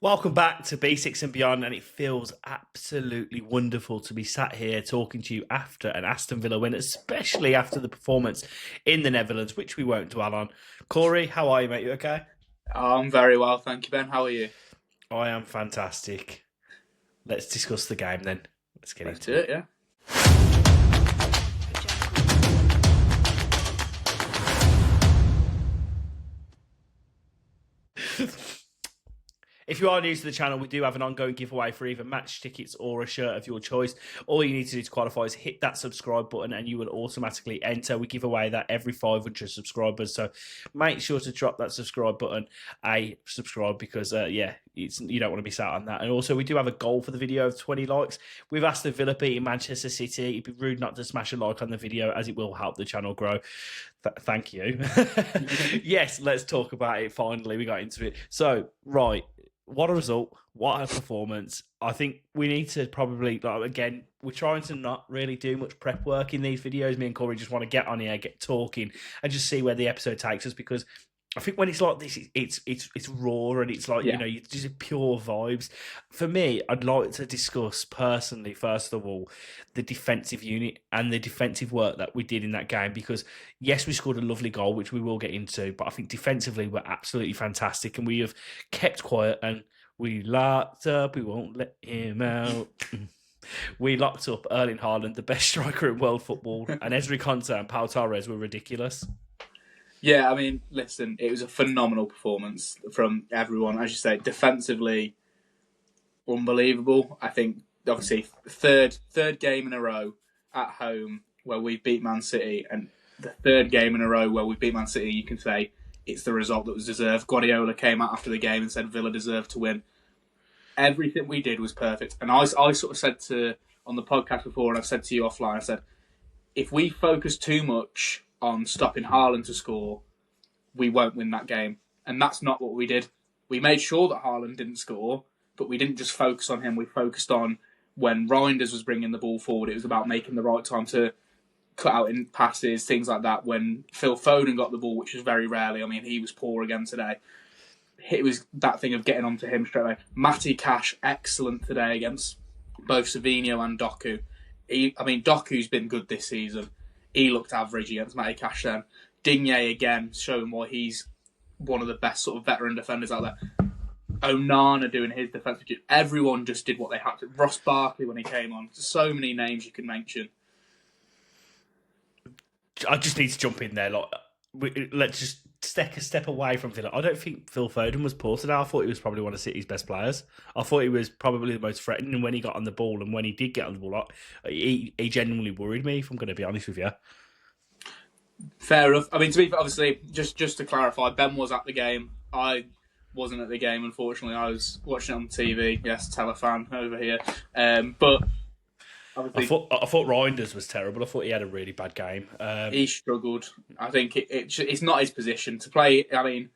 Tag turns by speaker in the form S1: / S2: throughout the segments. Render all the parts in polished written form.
S1: Welcome back to Basics and Beyond, and it feels absolutely wonderful to be sat here talking to you after an Aston Villa win, especially after the performance in the Netherlands, which we won't dwell on. Cory, how are you, mate? You okay?
S2: I'm very well, thank you, Ben. How are you?
S1: I am fantastic. Let's discuss the game then. Let's get
S2: Let's
S1: into
S2: do it,
S1: it.
S2: yeah.
S1: If you are new to the channel, we do have an ongoing giveaway for either match tickets or a shirt of your choice. All you need to do to qualify is hit that subscribe button and you will automatically enter. We give away that every 500 subscribers. So make sure to drop that subscribe button, subscribe, because, you don't want to be sat on that. And also, we do have a goal for the video of 20 likes. We've asked the Villa beating Manchester City. It'd be rude not to smash a like on the video, as it will help the channel grow. Thank you. Yes, let's talk about it. Finally, we got into it. So, right. What a result. What a performance. I think we need to probably, again, we're trying to not really do much prep work in these videos. Me and Cory just want to get on here, get talking, and just see where the episode takes us, because I think when it's like this, it's raw and it's like,
S2: Yeah.
S1: you just pure vibes. For me, I'd like to discuss personally, first of all, the defensive unit and the defensive work that we did in that game, because yes, we scored a lovely goal, which we will get into, but I think defensively we're absolutely fantastic, and we have kept quiet and we locked up, we won't let him out. We locked up Erling Haaland, the best striker in world football, and Ezri Konsa and Pau Torres were ridiculous.
S2: Yeah, I mean, listen, it was a phenomenal performance from everyone. As you say, defensively, unbelievable. I think, obviously, third game in a row at home where we beat Man City, and the third game in a row where we beat Man City, you can say it's the result that was deserved. Guardiola came out after the game and said Villa deserved to win. Everything we did was perfect. And I sort of said on the podcast before, and I've said to you offline, I said, if we focus too much on stopping Haaland to score, we won't win that game. And that's not what we did. We made sure that Haaland didn't score, but we didn't just focus on him. We focused on when Reinders was bringing the ball forward. It was about making the right time to cut out in passes, things like that. When Phil Foden got the ball, which was very rarely, I mean, he was poor again today. It was that thing of getting onto him straight away. Matty Cash, excellent today against both Savinho and Doku. Doku's been good this season. He looked average against Matty Cash then. Digne, again, showing why he's one of the best sort of veteran defenders out there. Onana doing his defensive duty. Everyone just did what they had to. Ross Barkley when he came on. So many names you can mention.
S1: I just need to jump in there. Let's just take a step away from Villa. I don't think Phil Foden was poor today. I thought he was probably one of City's best players. I thought he was probably the most threatening when he got on the ball, and when he did get on the ball, he genuinely worried me, if I'm going to be honest with you.
S2: Fair enough. I mean, to be fair, obviously, just to clarify, Ben was at the game. I wasn't at the game, unfortunately. I was watching it on TV. Yes, telefan over here. But
S1: I thought Reinders was terrible. I thought he had a really bad game.
S2: He struggled. I think it's not his position to play. I mean,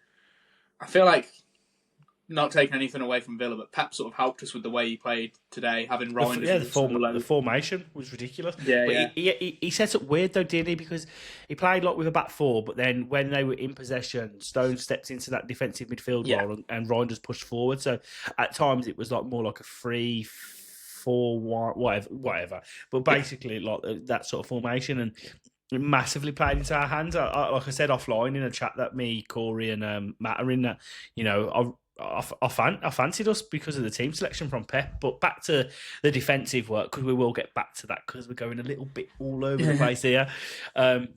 S2: I feel like, not taking anything away from Villa, but Pep sort of helped us with the way he played today, having Reinders.
S1: The formation was ridiculous.
S2: Yeah,
S1: but
S2: yeah.
S1: He set up weird though, didn't he? Because he played with a back four, but then when they were in possession, Stones stepped into that defensive midfield role, and Reinders pushed forward. So at times it was more like a 3-4-1, whatever. But basically, that sort of formation, and it massively played into our hands. Like I said offline in a chat that me, Cory, and Matt are in, that I fancied us because of the team selection from Pep. But back to the defensive work, because we will get back to that, because we're going a little bit all over the place here.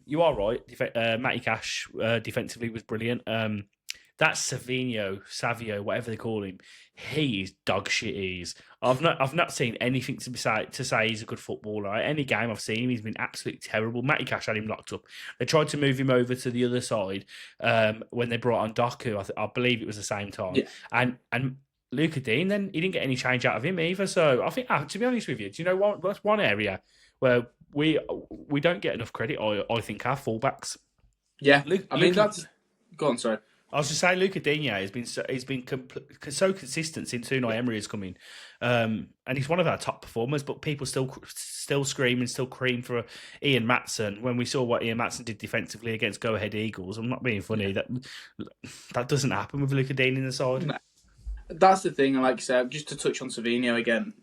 S1: You are right. Matty Cash defensively was brilliant. That Savio, whatever they call him, he is dog shit. I've not seen anything to say he's a good footballer. Any game I've seen him, he's been absolutely terrible. Matty Cash had him locked up. They tried to move him over to the other side when they brought on Doku. I believe it was the same time.
S2: Yeah.
S1: And Luca Dean, then he didn't get any change out of him either. So I think, to be honest with you, do you know what? That's one area where we don't get enough credit. I think our fullbacks.
S2: Yeah, that's. Go on, sorry.
S1: I was just saying, Luca Digne has been so consistent since Unai Emery has come in, and he's one of our top performers. But people still scream and still cream for Ian Maatsen. When we saw what Ian Maatsen did defensively against Go Ahead Eagles, I'm not being funny. That doesn't happen with Luca Digne in the side.
S2: No. That's the thing. Like you said, just to touch on Savinho again,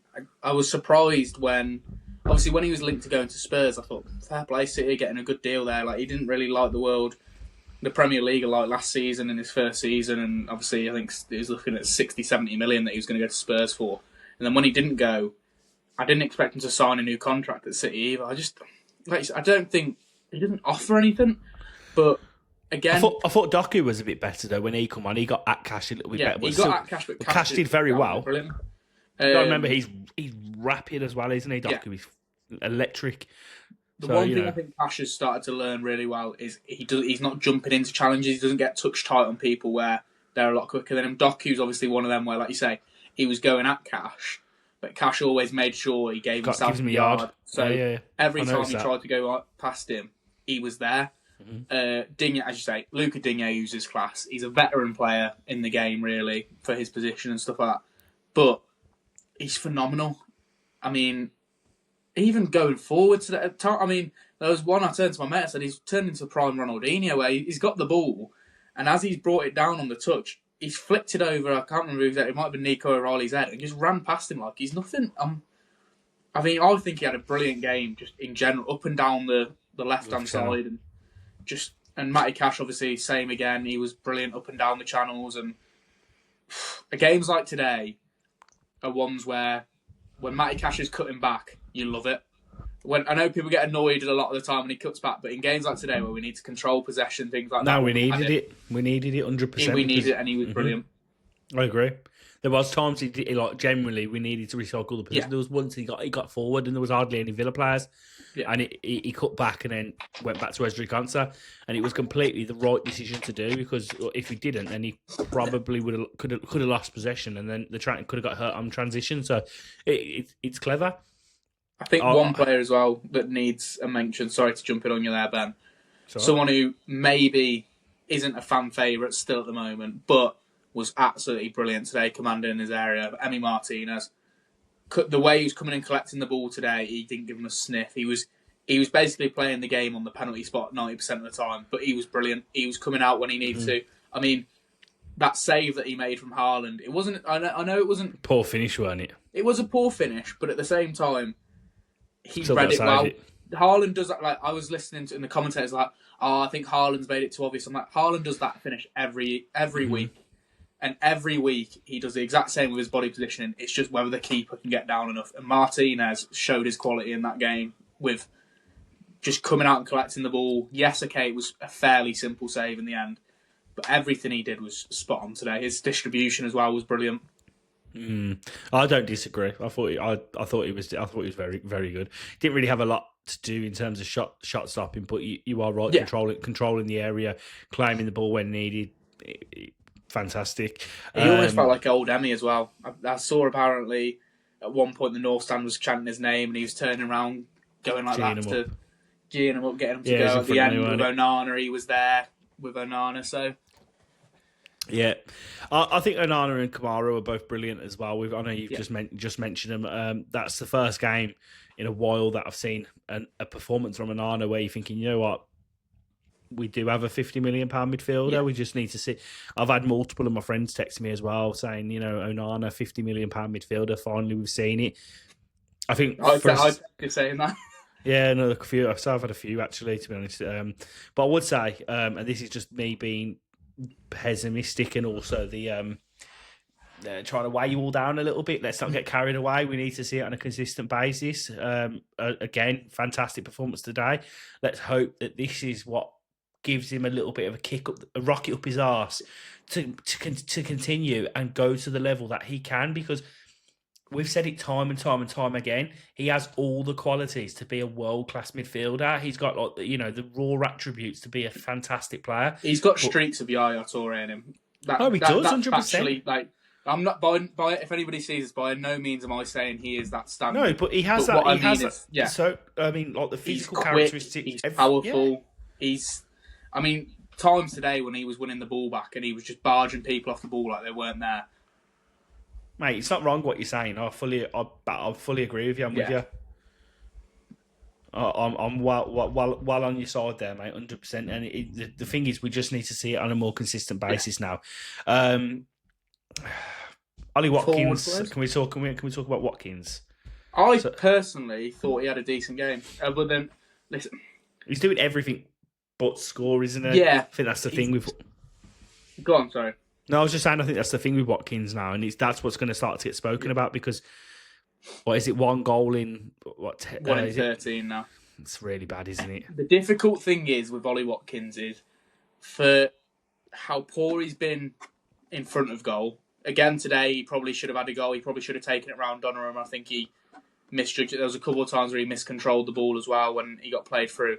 S2: I was surprised when, obviously, when he was linked to going to Spurs. I thought, fair play, City getting a good deal there. Like, he didn't really like the Premier League like last season in his first season, and obviously I think he was looking at 60, 70 million that he was going to go to Spurs for. And then when he didn't go, I didn't expect him to sign a new contract at City either. I don't think he doesn't offer anything. But again,
S1: I thought Doku was a bit better though when he come on. He got at Cash a little bit better.
S2: He got at Cash, but
S1: Cash did very well.
S2: Brilliant.
S1: You got to remember he's rapid as well, isn't he? Doku is electric.
S2: The one thing I think Cash has started to learn really well is he's not jumping into challenges. He doesn't get touch tight on people where they're a lot quicker than him. Doku's obviously one of them where, like you say, he was going at Cash, but Cash always made sure he gave himself a yard. So every time he tried to go past him, he was there. Mm-hmm. Digne, as you say, Luca Digne uses class. He's a veteran player in the game, really, for his position and stuff like that. But he's phenomenal. I mean, even going forward to that time, I mean, there was one I turned to my mate and said he's turned into prime Ronaldinho, where he's got the ball, and as he's brought it down on the touch, he's flicked it over. I can't remember exactly. It might have been Nico O'Reilly's head, and just ran past him like he's nothing. I mean, I think he had a brilliant game just in general, up and down the left hand side, and Matty Cash obviously same again. He was brilliant up and down the channels, and games like today are ones where when Matty Cash is cutting back, you love it. When I know people get annoyed a lot of the time when he cuts back, but in games like today where we need to control possession, things like that.
S1: No, we needed it. We needed it 100%.
S2: We needed it, and he was brilliant.
S1: I agree. There was times generally we needed to recycle the position. There was once he got forward and there was hardly any Villa players, and he cut back and then went back to Ezri Konsa, and it was completely the right decision to do, because if he didn't, then he probably could have lost possession, and then the track could have got hurt on transition. So it's clever.
S2: I think one player as well that needs a mention. Sorry to jump in on you there, Ben. Someone who maybe isn't a fan favourite still at the moment, but was absolutely brilliant today, commanding his area. Emi Martinez, the way he was coming and collecting the ball today, he didn't give him a sniff. He was basically playing the game on the penalty spot 90% of the time, but he was brilliant. He was coming out when he needed to. I mean, that save that he made from Haaland, it wasn't. I know it wasn't
S1: poor finish, wasn't it?
S2: It was a poor finish, but at the same time, he read it well. Haaland does that. Like, I was listening to in the commentators, like, I think Haaland's made it too obvious. I'm like, Haaland does that finish every week. And every week, he does the exact same with his body positioning. It's just whether the keeper can get down enough. And Martinez showed his quality in that game with just coming out and collecting the ball. Yes, okay, it was a fairly simple save in the end, but everything he did was spot on today. His distribution as well was brilliant.
S1: I don't disagree. I thought he was very, very good. Didn't really have a lot to do in terms of shot stopping, but you are right. Controlling the area, claiming the ball when needed. Fantastic.
S2: He almost felt like old Emmy as well. I saw apparently at one point the North Stand was chanting his name and he was turning around, going like that to geeing him up, getting him to go. At the end with Onana, he was there with Onana. So
S1: yeah, I think Onana and Kamara were both brilliant as well. I know you've just mentioned them. That's the first game in a while that I've seen a performance from Onana where you're thinking, you know what? We do have a £50 million midfielder. Yeah. We just need to see. I've had multiple of my friends text me as well saying, you know, Onana, £50 million midfielder. Finally, we've seen it. I think
S2: I'd saying that.
S1: Yeah, no, a few. I've had a few actually, to be honest. But I would say, and this is just me being pessimistic, and also the trying to weigh you all down a little bit. Let's not get carried away. We need to see it on a consistent basis. Again, fantastic performance today. Let's hope that this is what gives him a little bit of a kick up, a rocket up his arse to continue and go to the level that he can, because we've said it time and time again. He has all the qualities to be a world-class midfielder. He's got the raw attributes to be a fantastic player.
S2: He's got streaks of Yaya Toure in him.
S1: He does, 100%.
S2: Actually, I'm not by if anybody sees this, by no means am I saying he is that standard.
S1: No, but he has that. So I mean, like the physical characteristics.
S2: He's powerful. Times today when he was winning the ball back and he was just barging people off the ball like they weren't there.
S1: Mate, it's not wrong what you're saying. I fully agree with you. I'm with you. I'm well on your side there, mate, 100%. And the thing is, we just need to see it on a more consistent basis now. Ollie
S2: forward
S1: Watkins.
S2: players.
S1: Can we talk? Can we talk about Watkins?
S2: I
S1: So
S2: personally thought he had a decent game, but then listen,
S1: he's doing everything but score, isn't he? I
S2: yeah,
S1: think that's the thing with.
S2: go on, sorry.
S1: No, I was just saying. I think that's the thing with Watkins now, and that's what's going to start to get spoken about because what is it? One goal in what?
S2: 1 in 13 now.
S1: It's really bad, isn't it?
S2: The difficult thing is with Ollie Watkins is for how poor he's been in front of goal. Again today, he probably should have had a goal. He probably should have taken it round Donnarumma. I think he misjudged it. There was a couple of times where he miscontrolled the ball as well when he got played through.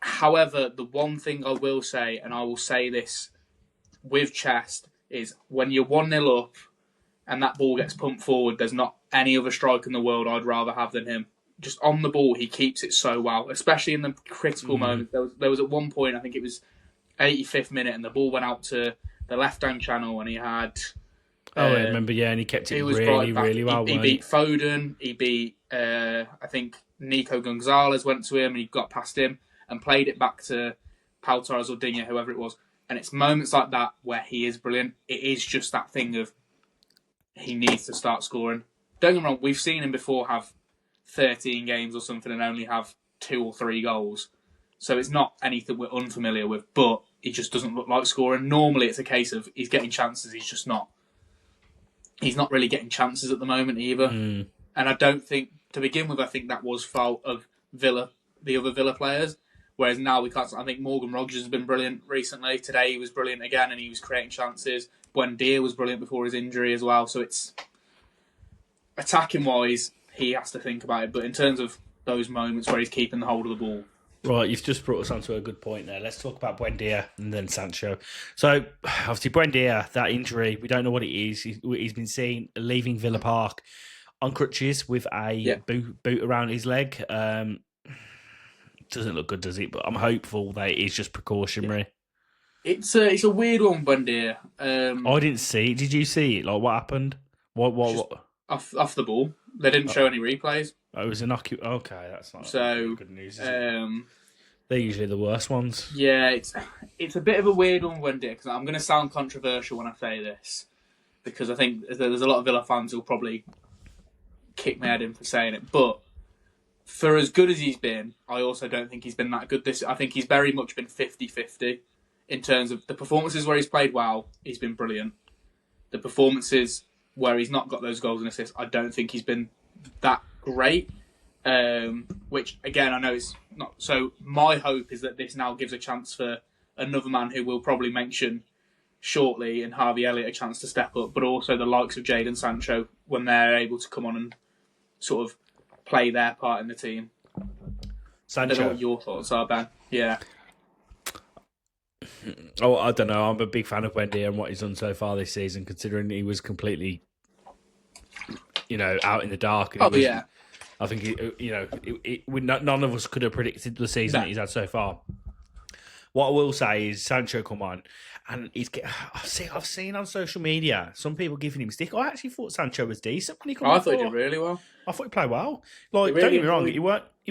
S2: However, the one thing I will say, and I will say this with chest, is when you're 1-0 up and that ball gets pumped forward, there's not any other striker in the world I'd rather have than him. Just on the ball, he keeps it so well, especially in the critical moments. There was at one point, I think it was 85th minute, and the ball went out to the left-hand channel, and he had...
S1: I remember, and he kept it really well.
S2: He beat Foden, he beat, I think, Nico Gonzalez went to him, and he got past him, and played it back to Pau Torres or Digne, whoever it was. And it's moments like that where he is brilliant. It is just that thing of he needs to start scoring. Don't get me wrong, we've seen him before have 13 games or something and only have 2 or 3 goals. So it's not anything we're unfamiliar with, but he just doesn't look like scoring. Normally it's a case of he's getting chances, he's just not. He's not really getting chances at the moment either. And I don't think, to begin with, I think that was fault of Villa, the other Villa players. Whereas now we can't. I think Morgan Rogers has been brilliant recently. Today he was brilliant again and he was creating chances. Buendia was brilliant before his injury as well. So it's attacking wise, he has to think about it. But in terms of those moments where he's keeping the hold of the ball.
S1: Right, you've just brought us onto a good point there. Let's talk about Buendia and then Sancho. So, obviously, Buendia, that injury, we don't know what it is. He's been seen leaving Villa Park on crutches with a boot around his leg. Doesn't look good, does it? But I'm hopeful that it is just precautionary.
S2: It's a weird one, Buendia.
S1: I didn't see it. Did you see it? Like, what happened? What?
S2: Off the ball. They didn't show any replays.
S1: Oh, it was innocuous. Okay, that's not good news, is it? They're usually the worst ones.
S2: Yeah, it's a bit of a weird one, Buendia, because I'm going to sound controversial when I say this, because I think there's a lot of Villa fans who'll probably kick my head in for saying it, but for as good as he's been, I also don't think he's been that good. I think he's very much been 50-50 in terms of the performances where he's played well, he's been brilliant. The performances where he's not got those goals and assists, I don't think he's been that great. Which, again, I know it's not. So my hope is that this now gives a chance for another man who we'll probably mention shortly, and Harvey Elliott, a chance to step up, but also the likes of Jadon Sancho when they're able to come on and sort of play their part in the team.
S1: Sancho.
S2: I don't know what your thoughts are, Ben. Yeah.
S1: Oh, I don't know. I'm a big fan of Wendy and what he's done so far this season, considering he was completely, out in the dark. And
S2: yeah.
S1: I think, none of us could have predicted the season that he's had so far. What I will say is Sancho come on, and I've seen on social media some people giving him stick. I actually thought Sancho was decent when he came on.
S2: I thought he did really well.
S1: I thought he played well. Like, don't get me wrong, he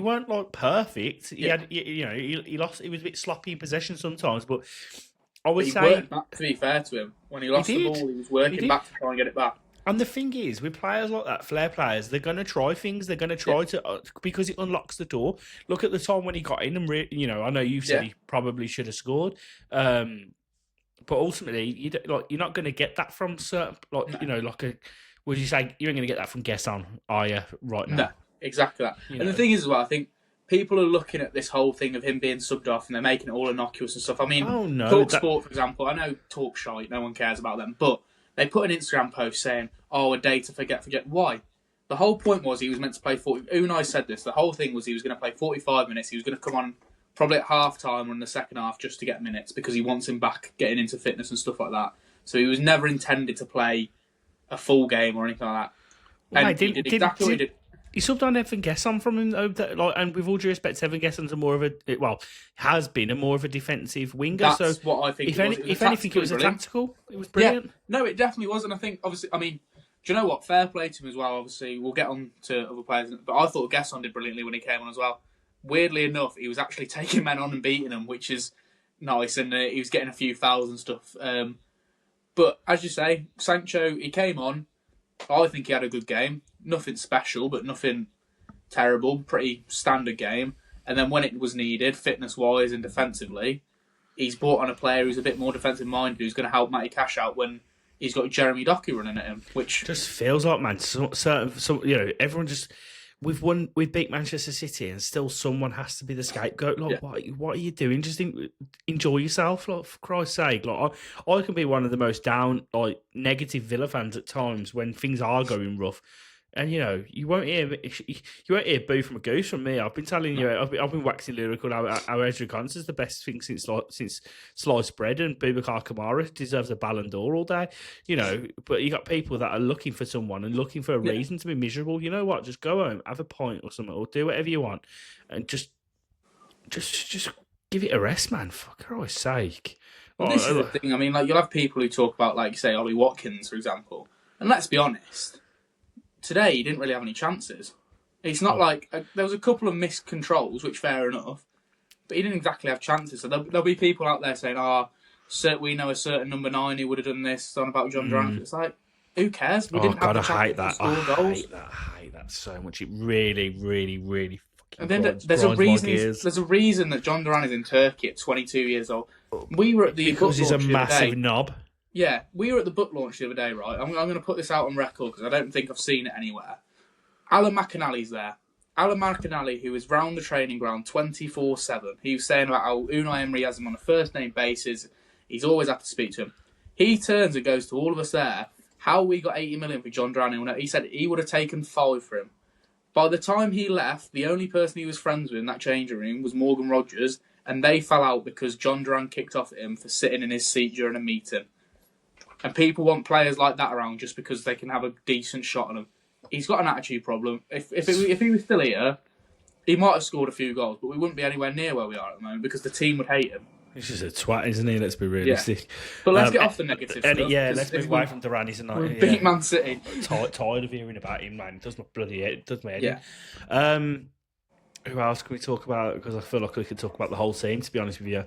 S1: weren't like perfect. He had, he lost. He was a bit sloppy in possession sometimes, but I would say,
S2: worked back, to be fair to him, when he lost the ball, he was working back to try and get it back.
S1: And the thing is, with players like that, flair players, they're going to try things. They're going to try to, because it unlocks the door. Look at the time when he got in, and I know you said he probably should have scored, but ultimately, you're not going to get that from certain, would you say you ain't going to get that from Gesson, are you, right now?
S2: No, exactly that. The thing is, as well, I think people are looking at this whole thing of him being subbed off, and they're making it all innocuous and stuff. I mean, Talk Sport, for example, I know Talk Shite, no one cares about them, but they put an Instagram post saying, a day to forget. Why? The whole point was he was meant to play 40... Unai said this. The whole thing was he was going to play 45 minutes. He was going to come on probably at half-time or in the second half just to get minutes because he wants him back getting into fitness and stuff like that. So he was never intended to play a full game or anything like that. And he did exactly what he did.
S1: He subbed on Evan Gesson from him, and with all due respect, Evan Gesson's has been a more of a defensive winger.
S2: That's what I think.
S1: If anything, it was a tactical. It was brilliant.
S2: Yeah. No, it definitely was, and I think obviously, do you know what? Fair play to him as well. Obviously, we'll get on to other players, but I thought Gesson did brilliantly when he came on as well. Weirdly enough, he was actually taking men on and beating them, which is nice, and he was getting a few fouls and stuff. But as you say, Sancho, he came on. I think he had a good game. Nothing special, but nothing terrible. Pretty standard game. And then when it was needed, fitness-wise and defensively, he's brought on a player who's a bit more defensive-minded, who's going to help Matty Cash out when he's got Jeremy Doku running at him. Which
S1: just feels like, man, everyone just. We beat Manchester City, and still someone has to be the scapegoat. Like, what are you doing? Just enjoy yourself, like, for Christ's sake. Like, I can be one of the most down, like, negative Villa fans at times when things are going rough. And you won't hear boo from a goose from me. I've been telling you, I've been waxing lyrical. How Ezra Konsa is the best thing since sliced bread, and Boubacar Kamara deserves a Ballon d'Or all day. But you got people that are looking for someone and looking for a reason to be miserable. You know what? Just go home, have a pint or something, or do whatever you want, and just give it a rest, man. For Christ's sake.
S2: Well, this is the thing. I mean, like, you'll have people who talk about, like, say, Ollie Watkins, for example, and let's be honest. Today, he didn't really have any chances. It's not like... there was a couple of missed controls, which fair enough, but he didn't exactly have chances. So there'll be people out there saying, we know a certain number 9 who would have done this, on about John Durant. It's like, who cares? We didn't have the chance to score goals.
S1: I hate that so much. It really, really, really fucking
S2: And then there's a reason that John Durant is in Turkey at 22 years old. We were at the
S1: because he's a massive knob.
S2: Yeah, we were at the book launch the other day, right? I'm going to put this out on record because I don't think I've seen it anywhere. Alan McInally's there. Alan McInally, who is round the training ground 24/7. He was saying about how Unai Emery has him on a first-name basis. He's always happy to speak to him. He turns and goes to all of us there, how we got 80 million for John Durant. He said he would have taken 5 for him. By the time he left, the only person he was friends with in that changing room was Morgan Rogers, and they fell out because John Durant kicked off at him for sitting in his seat during a meeting. And people want players like that around just because they can have a decent shot on him. He's got an attitude problem. If he was still here, he might have scored a few goals, but we wouldn't be anywhere near where we are at the moment because the team would hate him.
S1: He's just a twat, isn't he? Let's be realistic.
S2: Yeah. But let's get off the negative stuff.
S1: Let's move away from Durant. He's a nice.
S2: Beat Man City.
S1: Tired of hearing about him, man. It does my bloody head. It does my head.
S2: Yeah.
S1: Who else can we talk about? Because I feel like we could talk about the whole team, to be honest with you.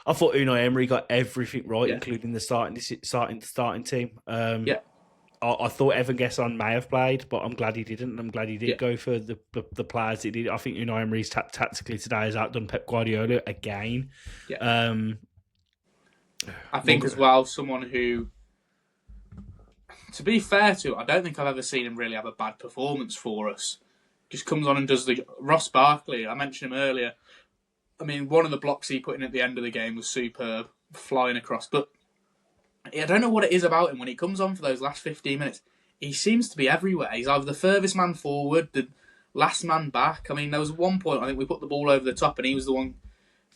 S1: I thought Unai Emery got everything right, including the starting team. I thought Evan Gesson may have played, but I'm glad he didn't. I'm glad he did go for the players he did. I think Unai Emery's tactically today has outdone Pep Guardiola again.
S2: Yeah. I think as well, someone who, to be fair to, I don't think I've ever seen him really have a bad performance for us. Just comes on and does the... Ross Barkley, I mentioned him earlier. I mean, one of the blocks he put in at the end of the game was superb, flying across. But I don't know what it is about him. When he comes on for those last 15 minutes, he seems to be everywhere. He's either the furthest man forward, the last man back. I mean, there was one point, I think we put the ball over the top and he was the one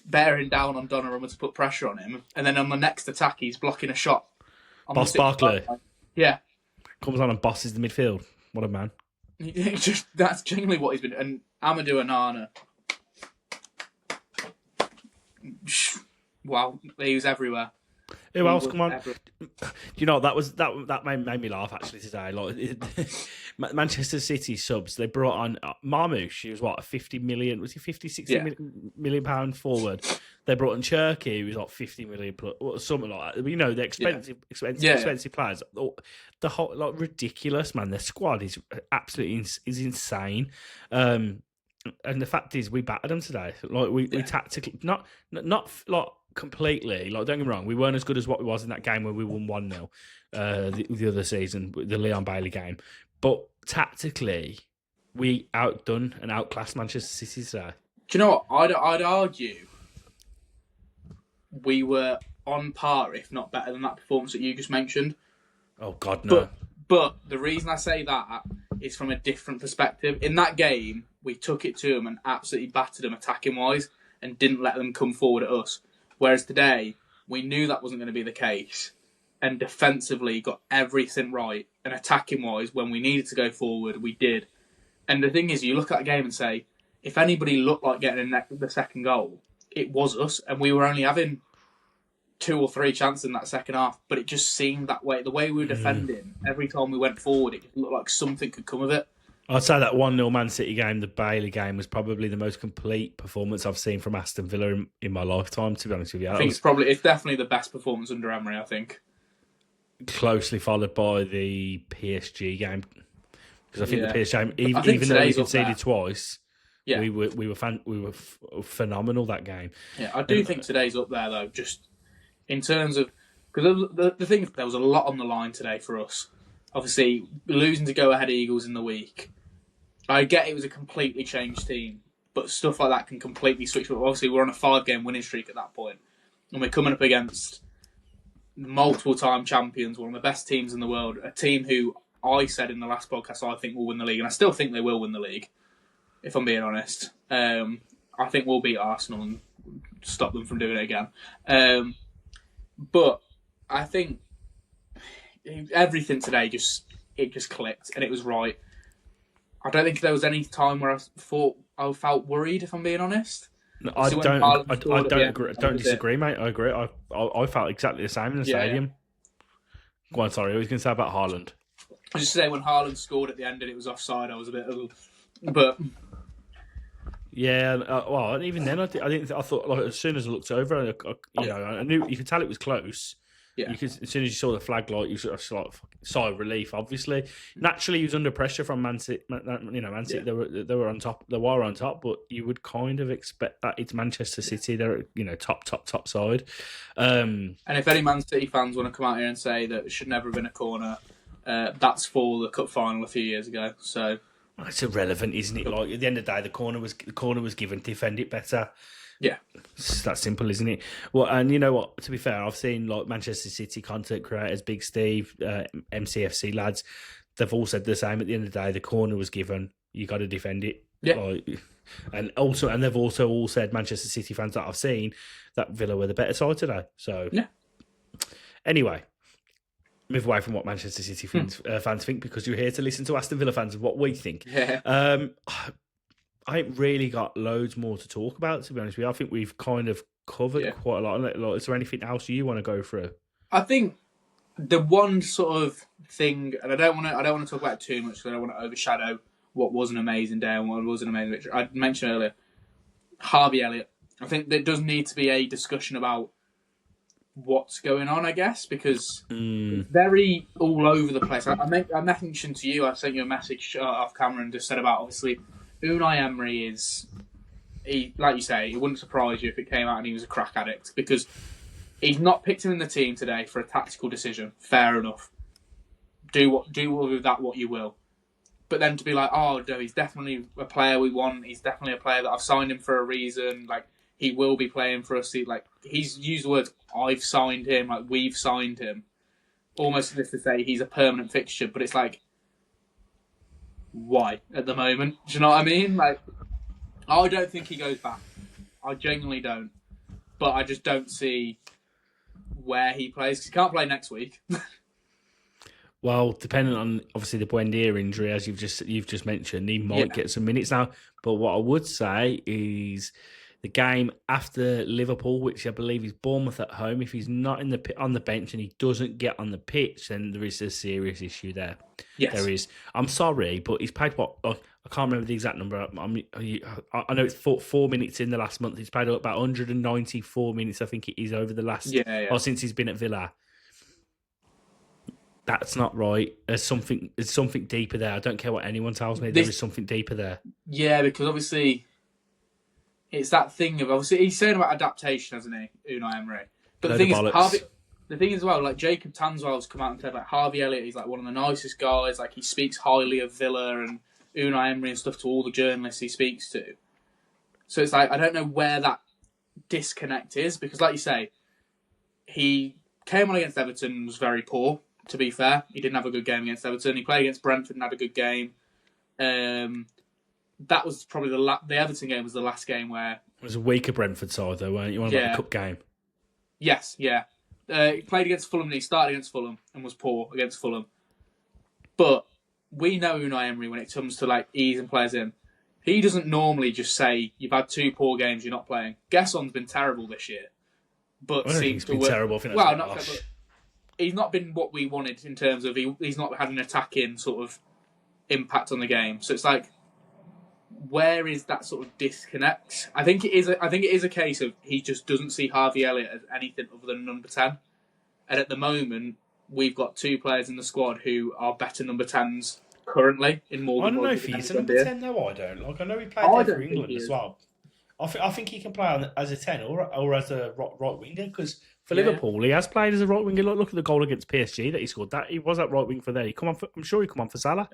S2: bearing down on Donnarumma to put pressure on him. And then on the next attack, he's blocking a shot.
S1: Boss Barkley.
S2: Yeah.
S1: Comes on and bosses the midfield. What a man.
S2: That's genuinely what he's been... And Amadou Onana... Wow, he was everywhere.
S1: Who else? Come on. You know, that made me laugh actually today. Like Manchester City subs, they brought on Marmoush. He was what, 50 million? Was he 50, 60 million pound forward? They brought in Cherky, who was like 50 million plus, or something like that. You know, they're expensive players. The whole ridiculous, man. Their squad is absolutely insane. And the fact is, we battered them today. Like we tactically, not like completely. Like, don't get me wrong, we weren't as good as what we was in that game where we won 1-0 the other season, the Leon Bailey game. But tactically, we outdone and outclassed Manchester City today.
S2: Do you know what? I'd argue we were on par, if not better than that performance that you just mentioned.
S1: Oh God, no.
S2: But the reason I say that is from a different perspective. In that game, we took it to them and absolutely battered them attacking-wise and didn't let them come forward at us. Whereas today, we knew that wasn't going to be the case and defensively got everything right. And attacking-wise, when we needed to go forward, we did. And the thing is, you look at the game and say, if anybody looked like getting the second goal, it was us. And we were only having 2 or 3 chances in that second half, but it just seemed that way. The way we were defending, every time we went forward, it looked like something could come of it.
S1: I'd say that 1-0 Man City game, the Bailey game, was probably the most complete performance I've seen from Aston Villa in my lifetime, to be honest with you.
S2: I think it's definitely the best performance under Emery, I think.
S1: closely followed by the PSG game. Because I think the
S2: Yeah.
S1: PSG,
S2: I think
S1: even though we
S2: today's up there.
S1: conceded twice,
S2: Yeah.
S1: we were phenomenal that game.
S2: Yeah, I do think today's up there though, just in terms of because the thing there was a lot on the line today for us. Obviously, losing to go ahead Eagles in the week. I get it was a completely changed team, but stuff like that can completely switch. Obviously, we're on a 5-game winning streak at that point, and we're coming up against multiple-time champions, one of the best teams in the world, a team who I said in the last podcast I think will win the league, and I still think they will win the league, if I'm being honest. I think we'll beat Arsenal and stop them from doing it again. But I think everything today just clicked and it was right. I don't think there was any time where I felt worried, if I'm being honest.
S1: No, I don't agree. Don't disagree, mate. I agree. I felt exactly the same in the stadium. Go on, sorry. I was going to say about Haaland.
S2: I was just saying when Haaland scored at the end and it was offside, I was a bit, but
S1: yeah. Well, even then, I thought like, as soon as I looked over, I knew you could tell it was close.
S2: Yeah.
S1: You could, as soon as you saw the flag light, you sort of like sigh of relief. Obviously, naturally, he was under pressure from Man City. Man City, they were on top. They were on top, but you would kind of expect that it's Manchester City. They're top side.
S2: And if any Man City fans want to come out here and say that it should never have been a corner, that's for the cup final a few years ago. So
S1: it's irrelevant, isn't it? Like at the end of the day, the corner was given. Defend it better.
S2: Yeah.
S1: It's that simple, isn't it? Well, and you know what? To be fair, I've seen like Manchester City content creators, Big Steve, MCFC lads, they've all said the same. At the end of the day, the corner was given. You got to defend it.
S2: Yeah.
S1: And they've also all said, Manchester City fans that I've seen, that Villa were the better side today. So,
S2: yeah.
S1: Anyway, move away from what Manchester City fans think, because you're here to listen to Aston Villa fans of what we think.
S2: Yeah.
S1: I ain't really got loads more to talk about, to be honest with you. I think we've kind of covered quite a lot. Like, is there anything else you want to go through?
S2: I think the one sort of thing, and I don't want to talk about it too much because I don't want to overshadow what was an amazing day and what was an amazing victory. I mentioned earlier, Harvey Elliott. I think there does need to be a discussion about what's going on, I guess, because it's very all over the place. I mentioned to you, I sent you a message off camera and just said about, obviously, Unai Emery like you say, it wouldn't surprise you if it came out and he was a crack addict, because he's not picked him in the team today for a tactical decision. Fair enough. Do with that what you will. But then to be like, oh no, he's definitely a player we want. He's definitely a player that I've signed him for a reason. Like, he will be playing for us. He's used the words, I've signed him, like we've signed him. Almost as if to say he's a permanent fixture, but it's like, why at the moment? Do you know what I mean? Like, I don't think he goes back. I genuinely don't. But I just don't see where he plays, because he can't play next week.
S1: Well, depending on obviously the Buendia injury, as you've just mentioned, he might get some minutes now. But what I would say is the game after Liverpool, which I believe is Bournemouth at home, if he's not on the bench and he doesn't get on the pitch, then there is a serious issue there.
S2: Yes.
S1: There is. I'm sorry, but he's played what? I can't remember the exact number. I know it's 4 minutes in the last month. He's played about 194 minutes, I think it is, over the last... or since he's been at Villa. That's not right. There's something deeper there. I don't care what anyone tells me. There is something deeper there.
S2: Yeah, because obviously it's that thing of, obviously he's saying about adaptation, hasn't he, Unai Emery? But the thing is, as well, like Jacob Tanswell's come out and said, like, Harvey Elliott, he's like one of the nicest guys. Like, he speaks highly of Villa and Unai Emery and stuff to all the journalists he speaks to. So it's like, I don't know where that disconnect is, because like you say, he came on against Everton and was very poor. To be fair, he didn't have a good game against Everton. He played against Brentford and had a good game. That was probably the Everton game was the last game where...
S1: It was a weaker Brentford side, though, weren't you? About the cup game.
S2: Yes, yeah. He played against Fulham and he started against Fulham and was poor against Fulham. But we know Unai Emery when it comes to like easing players in. He doesn't normally just say, you've had 2 poor games, you're not playing. Gesson's been terrible this year. But seems to work.
S1: Terrible.
S2: He's not been what we wanted in terms of he's not had an attacking sort of impact on the game. So it's like, where is that sort of disconnect? I think it is a case of he just doesn't see Harvey Elliott as anything other than number 10. And at the moment, we've got 2 players in the squad who are better number 10s currently in
S1: I
S2: Morgan
S1: don't know
S2: Rogers
S1: if
S2: and
S1: he's a
S2: John
S1: number
S2: Deere.
S1: 10 though. I don't. Like, I know he played
S2: I
S1: there for
S2: don't think
S1: England
S2: he
S1: as
S2: is.
S1: well. I think he can play as a 10 or as a right winger, because for
S2: Yeah.
S1: Liverpool he has played as a right winger. Look at the goal against PSG that he scored. That he was that right wing for there. I'm sure he come on for Salah.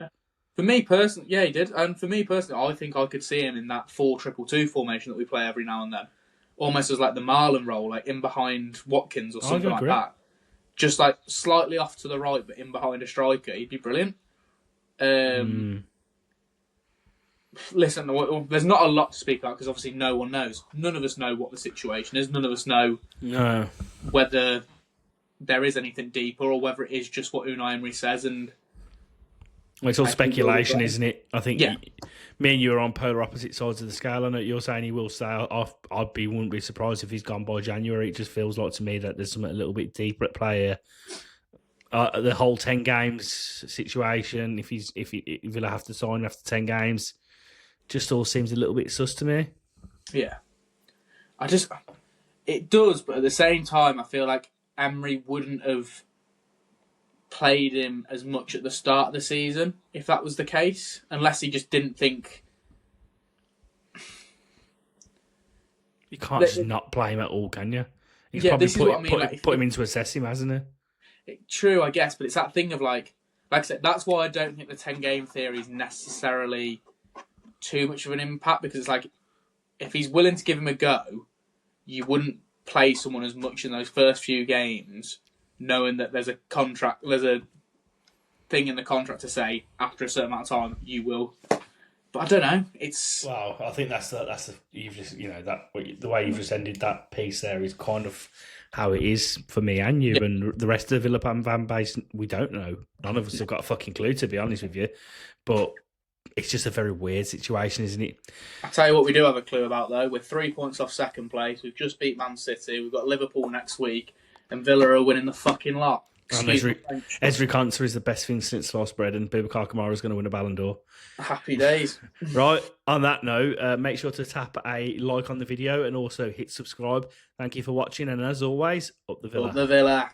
S2: For me personally, yeah, he did. And for me personally, I think I could see him in that 4-2-2 formation that we play every now and then, almost as like the Marlon role, like in behind Watkins or something like that. Just like slightly off to the right, but in behind a striker, he'd be brilliant. Listen, there's not a lot to speak about because obviously no one knows. None of us know what the situation is. None of us know whether there is anything deeper or whether it is just what Unai Emery says. And
S1: well, it's all speculation, isn't it? I think
S2: Yeah.
S1: me and you are on polar opposite sides of the scale. I know you're saying he will stay. Wouldn't be surprised if he's gone by January. It just feels like to me that there's something a little bit deeper at play here. The whole 10 games situation, if he'll have to sign after 10 games, just all seems a little bit sus to me.
S2: Yeah. It does, but at the same time, I feel like Emery wouldn't have played him as much at the start of the season if that was the case, unless he just didn't think.
S1: You can't just not play him at all, can you? He's
S2: probably this is what I mean.
S1: Put him in to assess him, hasn't he?
S2: True, I guess, but it's that thing of like I said, that's why I don't think the 10-game theory is necessarily too much of an impact, because it's like, if he's willing to give him a go, you wouldn't play someone as much in those first few games, knowing that there's a thing in the contract to say after a certain amount of time you will. But I don't know.
S1: Well, I think that's you've just the way you've just ended that piece there is kind of how it is for me and you, and the rest of the Villa fan base. We don't know. None of us have got a fucking clue, to be honest with you. But it's just a very weird situation, isn't it?
S2: I tell you what, we do have a clue about though. We're 3 points off second place. We've just beat Man City. We've got Liverpool next week, and Villa are winning the fucking lot.
S1: Ezri Konsa is the best thing since sliced bread, and Boubacar Kamara is going to win a Ballon d'Or.
S2: Happy days.
S1: Right, on that note, make sure to tap a like on the video and also hit subscribe. Thank you for watching, and as always, up the Villa.
S2: Up the Villa.